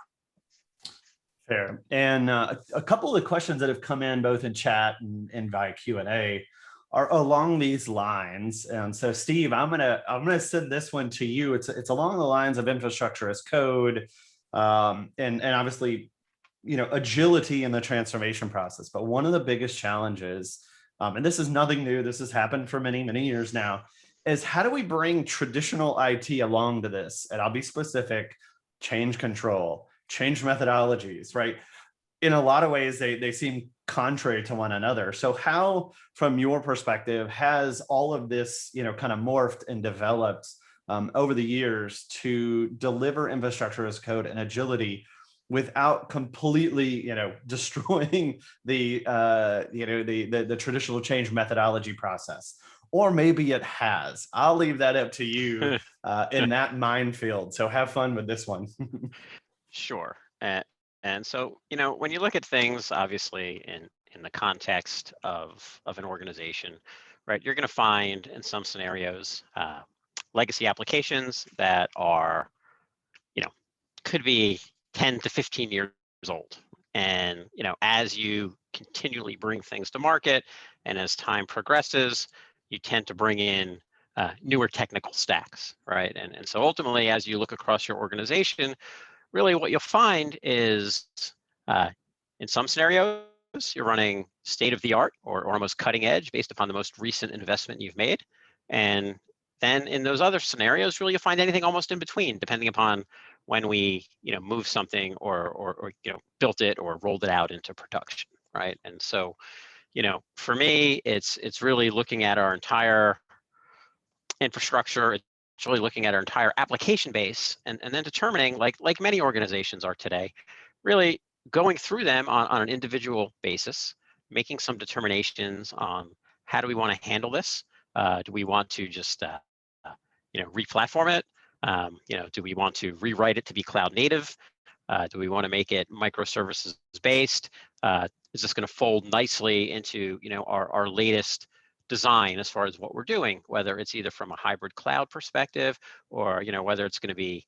Fair. And a couple of the questions that have come in both in chat and via Q&A are along these lines. And so, Steve, I'm gonna send this one to you. It's along the lines of infrastructure as code, and obviously, agility in the transformation process. But one of the biggest challenges, and this is nothing new, this has happened for many, many years now, is how do we bring traditional IT along to this? And I'll be specific: change control, change methodologies, right? In a lot of ways, they seem contrary to one another. So how, from your perspective, has all of this, kind of morphed and developed over the years to deliver infrastructure as code and agility without completely, destroying the traditional change methodology process? Or maybe it has. I'll leave that up to you in that minefield. So have fun with this one. Sure. And so, when you look at things, obviously, in the context of an organization, right, you're going to find in some scenarios legacy applications that are, could be 10 to 15 years old. And, as you continually bring things to market and as time progresses, you tend to bring in newer technical stacks, right? And so ultimately, as you look across your organization, really what you'll find is in some scenarios, you're running state of the art or almost cutting edge based upon the most recent investment you've made. And then in those other scenarios, really you'll find anything almost in between, depending upon when we move something or built it or rolled it out into production, right? And so for me, it's really looking at our entire infrastructure. It's really looking at our entire application base and then determining, like many organizations are today, really going through them on an individual basis, making some determinations on how do we want to handle this? Do we want to just re-platform it? Do we want to rewrite it to be cloud native? Do we want to make it microservices based? Is this going to fold nicely into our latest design as far as what we're doing, whether it's either from a hybrid cloud perspective or whether it's going to be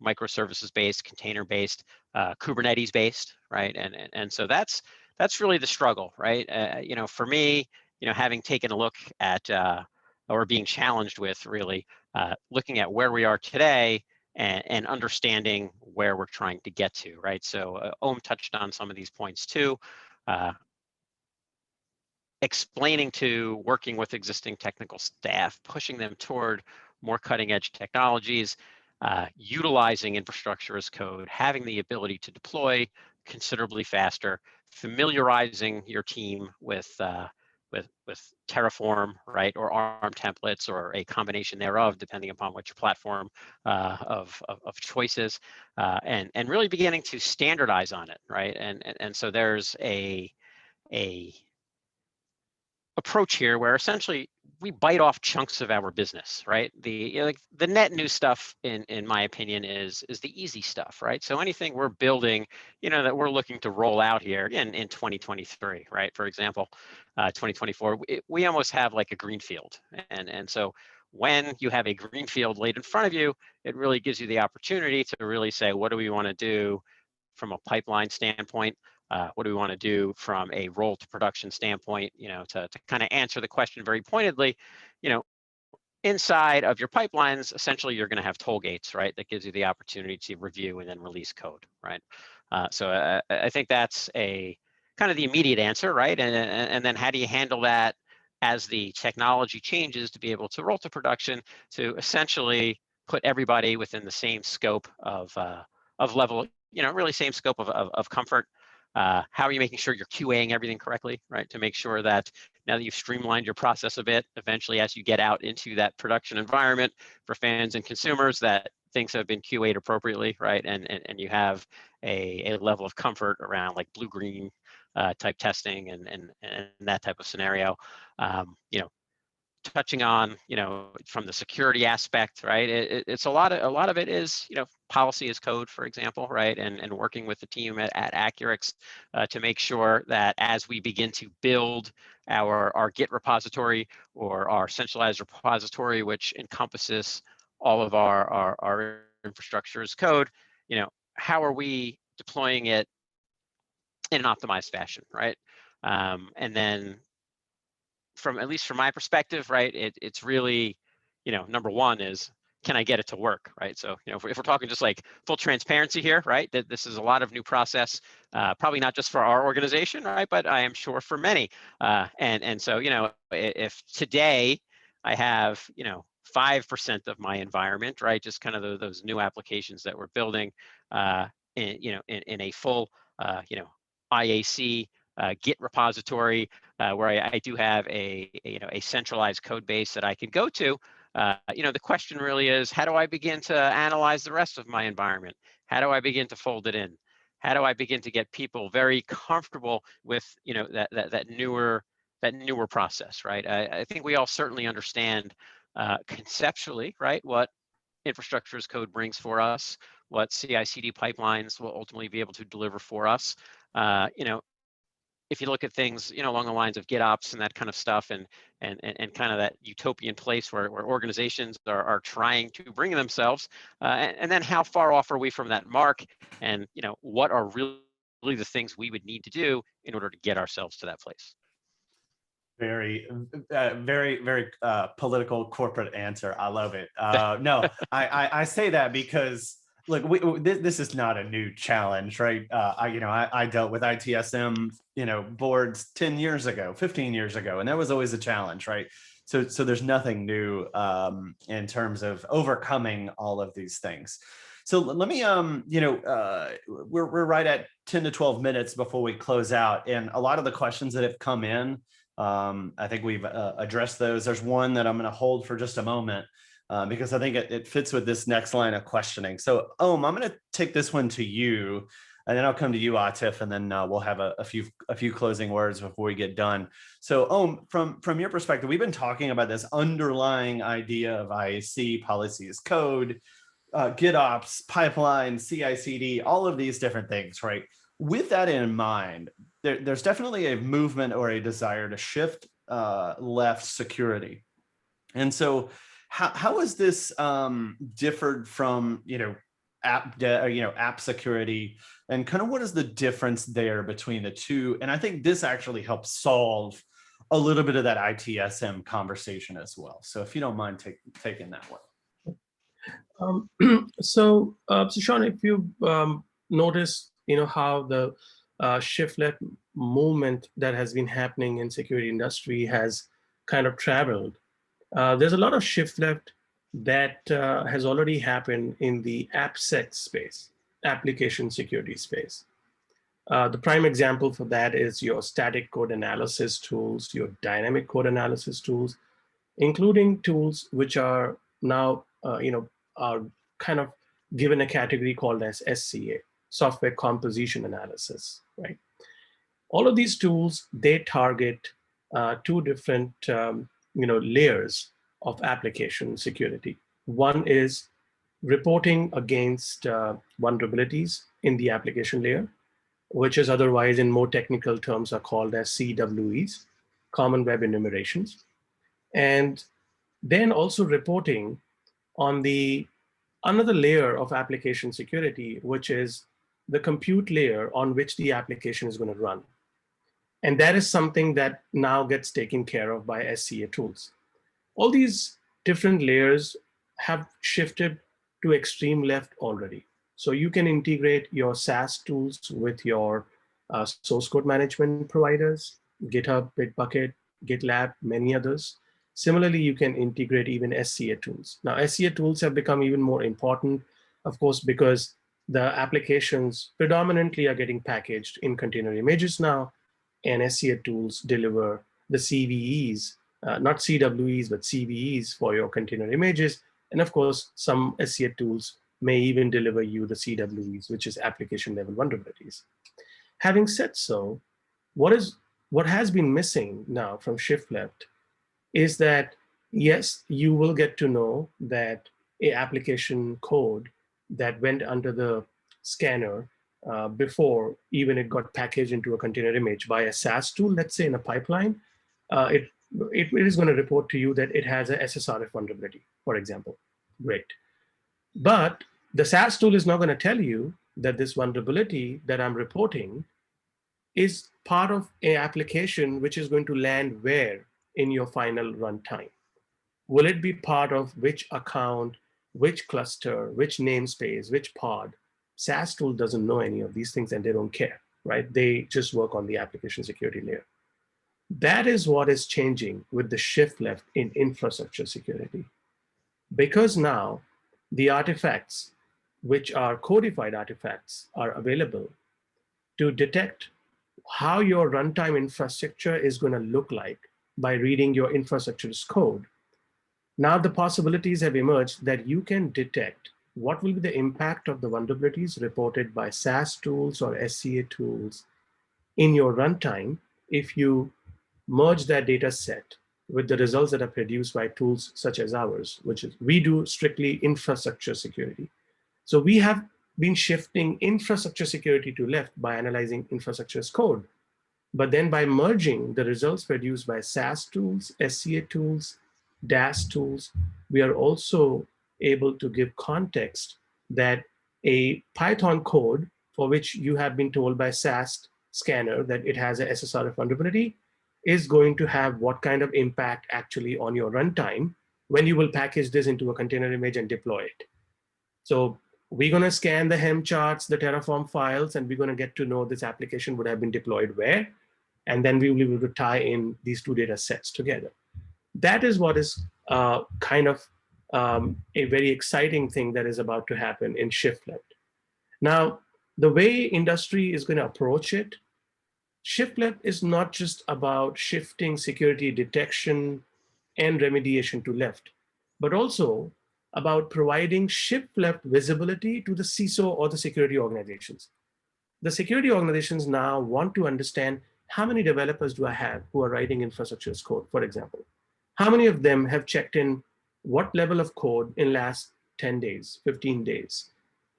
microservices based, container based, Kubernetes based, right? And so that's really the struggle, right? For me, having taken a look at or being challenged with really looking at where we are today and understanding where we're trying to get to, right? So Om touched on some of these points too. Explaining to working with existing technical staff, pushing them toward more cutting edge technologies, utilizing infrastructure as code, having the ability to deploy considerably faster, familiarizing your team with Terraform, right, or ARM templates, or a combination thereof, depending upon what your platform of choices, and really beginning to standardize on it, right? And so there's a approach here where essentially we bite off chunks of our business, right? The net new stuff, in my opinion, is the easy stuff, right? So anything we're building, that we're looking to roll out here in 2023, right? For example, 2024, we almost have like a greenfield, and so when you have a greenfield laid in front of you, it really gives you the opportunity to really say, what do we want to do from a pipeline standpoint? What do we want to do from a roll to production standpoint, to kind of answer the question very pointedly, inside of your pipelines, essentially you're going to have toll gates, right? That gives you the opportunity to review and then release code, right? So I think that's a kind of the immediate answer, right? And then how do you handle that as the technology changes to be able to roll to production, to essentially put everybody within the same scope of level, really same scope of comfort. How are you making sure you're QAing everything correctly, right? To make sure that now that you've streamlined your process a bit, eventually as you get out into that production environment for fans and consumers, that things have been QA'd appropriately, right? And you have a level of comfort around like blue-green type testing and that type of scenario. Touching on, from the security aspect, right? It's a lot of it is, policy as code, for example, right? And working with the team at Accurix to make sure that as we begin to build our Git repository or our centralized repository, which encompasses all of our infrastructure as code, how are we deploying it in an optimized fashion, right? And then at least from my perspective, right, it's really, number one is, can I get it to work, right? So, if we're talking just like full transparency here, right, that this is a lot of new process, probably not just for our organization, right, but I am sure for many. And so, if today I have, 5% of my environment, right, just kind of those new applications that we're building, in a full, IAC Git repository, where I do have a centralized code base that I can go to. The question really is, how do I begin to analyze the rest of my environment? How do I begin to fold it in? How do I begin to get people very comfortable with that newer process, right? I think we all certainly understand conceptually, right, what infrastructure as code brings for us, what CI/CD pipelines will ultimately be able to deliver for us. If you look at things, along the lines of GitOps and that kind of stuff, and kind of that utopian place where organizations are trying to bring themselves, and then how far off are we from that mark, and what are really the things we would need to do in order to get ourselves to that place. Very political corporate answer. I love it. No, I say that because look, this is not a new challenge, right? I dealt with ITSM, boards 10 years ago, 15 years ago, and that was always a challenge, right? So there's nothing new in terms of overcoming all of these things. So let me, we're right at 10 to 12 minutes before we close out, and a lot of the questions that have come in, I think we've addressed those. There's one that I'm going to hold for just a moment because I think it fits with this next line of questioning. So, I'm going to take this one to you, and then I'll come to you, Atif, and then we'll have a few closing words before we get done. So, from your perspective, we've been talking about this underlying idea of IAC, policy as code, GitOps, pipeline, CI/CD, all of these different things, right? With that in mind, there's definitely a movement or a desire to shift left security. And so how is this differed from, app security, and kind of what is the difference there between the two? And I think this actually helps solve a little bit of that ITSM conversation as well. So if you don't mind taking that one. So Sean, if you notice, how the shift left movement that has been happening in security industry has kind of traveled. There's a lot of shift left that has already happened in the AppSec space, application security space. The prime example for that is your static code analysis tools, your dynamic code analysis tools, including tools which are now, are kind of given a category called as SCA, software composition analysis, right? All of these tools, they target two different, layers of application security. One is reporting against vulnerabilities in the application layer, which is otherwise in more technical terms are called as CWEs, Common Web Enumerations. And then also reporting on the another layer of application security, which is the compute layer on which the application is going to run. And that is something that now gets taken care of by SCA tools. All these different layers have shifted to extreme left already. So you can integrate your SaaS tools with your source code management providers, GitHub, Bitbucket, GitLab, many others. Similarly, you can integrate even SCA tools. Now, SCA tools have become even more important, of course, because the applications predominantly are getting packaged in container images now, and SCA tools deliver the CVEs, not CWEs, but CVEs for your container images. And of course, some SCA tools may even deliver you the CWEs, which is application level vulnerabilities. Having said so, what has been missing now from shift left is that, yes, you will get to know that a application code that went under the scanner before even it got packaged into a container image by a SaaS tool, let's say in a pipeline, it is going to report to you that it has a SSRF vulnerability, for example. Great. But the SaaS tool is not going to tell you that this vulnerability that I'm reporting is part of an application which is going to land where in your final runtime. Will it be part of which account, which cluster, which namespace, which pod? SaaS tool doesn't know any of these things and they don't care, right? They just work on the application security layer. That is what is changing with the shift left in infrastructure security. Because now the artifacts, which are codified artifacts, are available to detect how your runtime infrastructure is going to look like by reading your infrastructure's code. Now the possibilities have emerged that you can detect what will be the impact of the vulnerabilities reported by SaaS tools or SCA tools in your runtime if you merge that data set with the results that are produced by tools such as ours, which is we do strictly infrastructure security. So we have been shifting infrastructure security to left by analyzing infrastructure as code. But then by merging the results produced by SaaS tools, SCA tools, DAS tools, we are also able to give context that a Python code for which you have been told by SaaS scanner that it has a SSRF vulnerability is going to have what kind of impact actually on your runtime when you will package this into a container image and deploy it. So we're going to scan the Helm charts, the Terraform files, and we're going to get to know this application would have been deployed where. And then we will be able to tie in these two data sets together. That is what is kind of a very exciting thing that is about to happen in shift left. Now, the way industry is going to approach it, shift left is not just about shifting security detection and remediation to left, but also about providing shift left visibility to the CISO or the security organizations. The security organizations now want to understand how many developers do I have who are writing infrastructure as code, for example. How many of them have checked in what level of code in last 10 days, 15 days?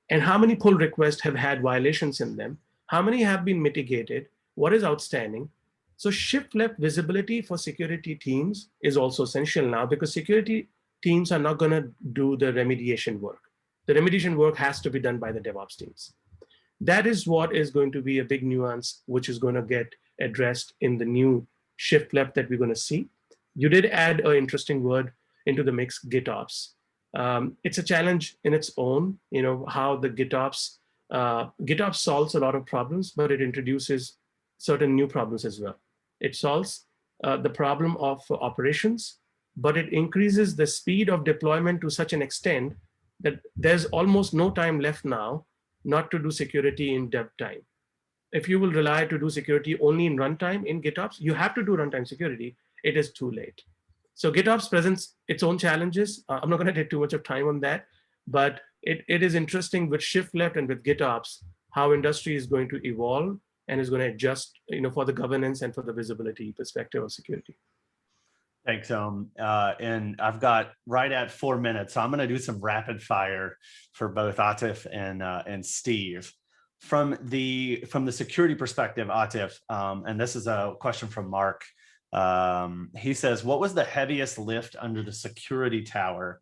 And how many pull requests have had violations in them? How many have been mitigated? What is outstanding? So shift left visibility for security teams is also essential now, because security teams are not going to do the remediation work. The remediation work has to be done by the DevOps teams. That is what is going to be a big nuance, which is going to get addressed in the new shift left that we're going to see. You did add an interesting word into the mix, GitOps. It's a challenge in its own, how the GitOps solves a lot of problems, but it introduces certain new problems as well. It solves the problem of operations, but it increases the speed of deployment to such an extent that there's almost no time left now not to do security in dev time. If you will rely to do security only in runtime in GitOps, you have to do runtime security. It is too late. So GitOps presents its own challenges. I'm not going to take too much of time on that, but it is interesting with shift left and with GitOps, how industry is going to evolve and is going to adjust, for the governance and for the visibility perspective of security. Thanks, and I've got right at 4 minutes, so I'm going to do some rapid fire for both Atif and Steve. From the security perspective, Atif, and this is a question from Mark. He says, what was the heaviest lift under the security tower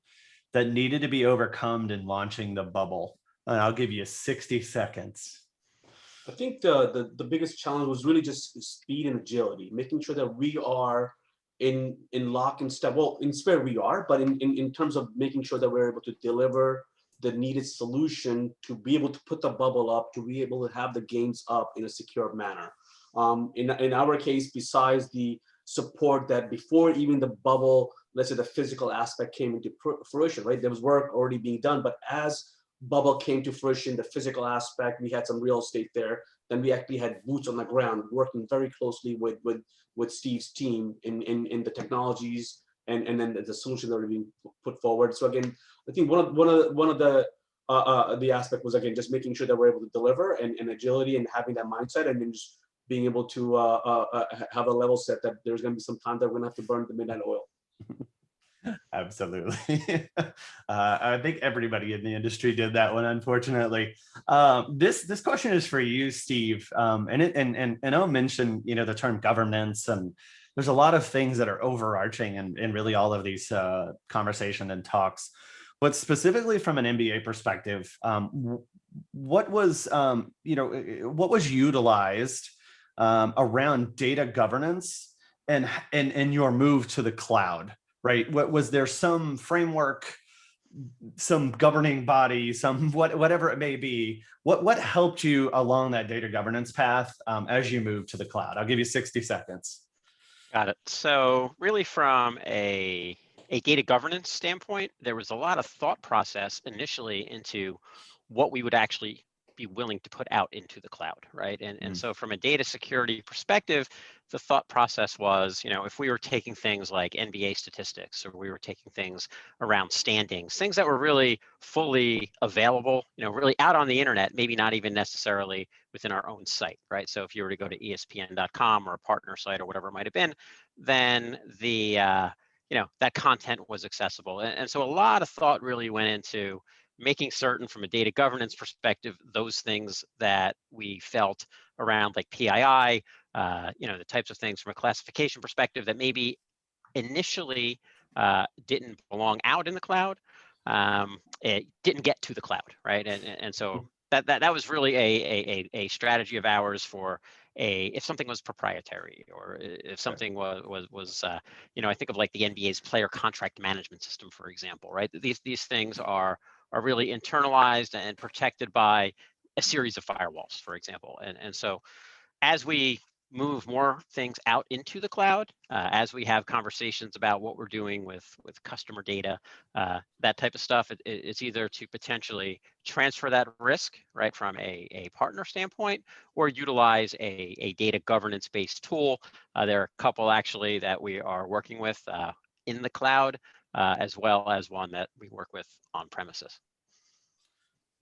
that needed to be overcome in launching the bubble? And I'll give you 60 seconds. I think the biggest challenge was really just speed and agility, making sure that we are in lock and step. Well, in Spare we are, but in terms of making sure that we're able to deliver the needed solution to be able to put the bubble up, to be able to have the games up in a secure manner. In our case, besides the support that before even the bubble, let's say the physical aspect came into fruition, right? There was work already being done, but as bubble came to fruition, the physical aspect, we had some real estate there. Then we actually had boots on the ground, working very closely with Steve's team in the technologies and then the solutions that are being put forward. So again, I think one of the aspect was, again, just making sure that we're able to deliver and agility and having that mindset, and then just being able to have a level set that there's going to be some time that we're going to have to burn the midnight oil. Absolutely. I think everybody in the industry did that one, unfortunately. This question is for you, Steve. And I'll mention, the term governance, and there's a lot of things that are overarching in really all of these conversations and talks. But specifically from an MBA perspective, what was utilized around data governance and your move to the cloud? Right? Was there some framework, some governing body, some whatever it may be? What helped you along that data governance path as you moved to the cloud? I'll give you 60 seconds. Got it. So really from a data governance standpoint, there was a lot of thought process initially into what we would actually be willing to put out into the cloud, right? And so from a data security perspective, the thought process was, if we were taking things like NBA statistics, or we were taking things around standings, things that were really fully available, really out on the internet, maybe not even necessarily within our own site, right? So if you were to go to ESPN.com or a partner site or whatever it might have been, then the that content was accessible. And so a lot of thought really went into making certain from a data governance perspective, those things that we felt around like PII, the types of things from a classification perspective that maybe initially didn't belong out in the cloud, it didn't get to the cloud, right? And so that was really a strategy of ours for if something was proprietary, or if something was I think of like the NBA's player contract management system, for example, right? These things are really internalized and protected by a series of firewalls, for example. And so as we move more things out into the cloud, as we have conversations about what we're doing with customer data, that type of stuff, it's either to potentially transfer that risk, right, from a partner standpoint, or utilize a data governance-based tool. There are a couple actually that we are working with in the cloud, as well as one that we work with on premises.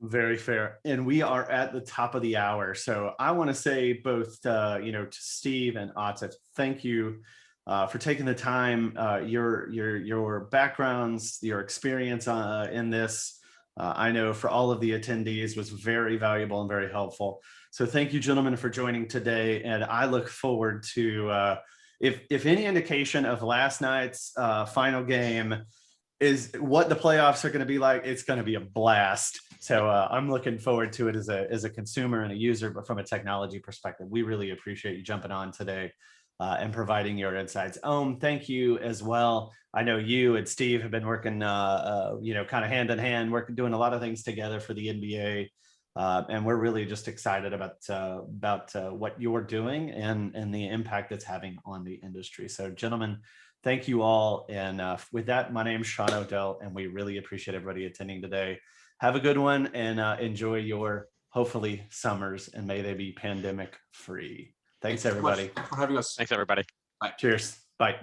Very fair. And we are at the top of the hour. So I want to say both, to Steve and Atif, thank you for taking the time, your backgrounds, your experience in this. I know for all of the attendees was very valuable and very helpful. So thank you, gentlemen, for joining today. And I look forward to, if any indication of last night's final game is what the playoffs are going to be like, it's going to be a blast. So I'm looking forward to it as a consumer and a user, but from a technology perspective, we really appreciate you jumping on today and providing your insights. Thank you as well. I know you and Steve have been working, kind of hand in hand, doing a lot of things together for the NBA. And we're really just excited about what you're doing and the impact it's having on the industry. So gentlemen, thank you all. And with that, my name is Sean O'Dell, and we really appreciate everybody attending today. Have a good one and enjoy your, hopefully, summers, and may they be pandemic free. Thanks, everybody. Thanks for having us. Thanks, everybody. Bye. Cheers. Bye.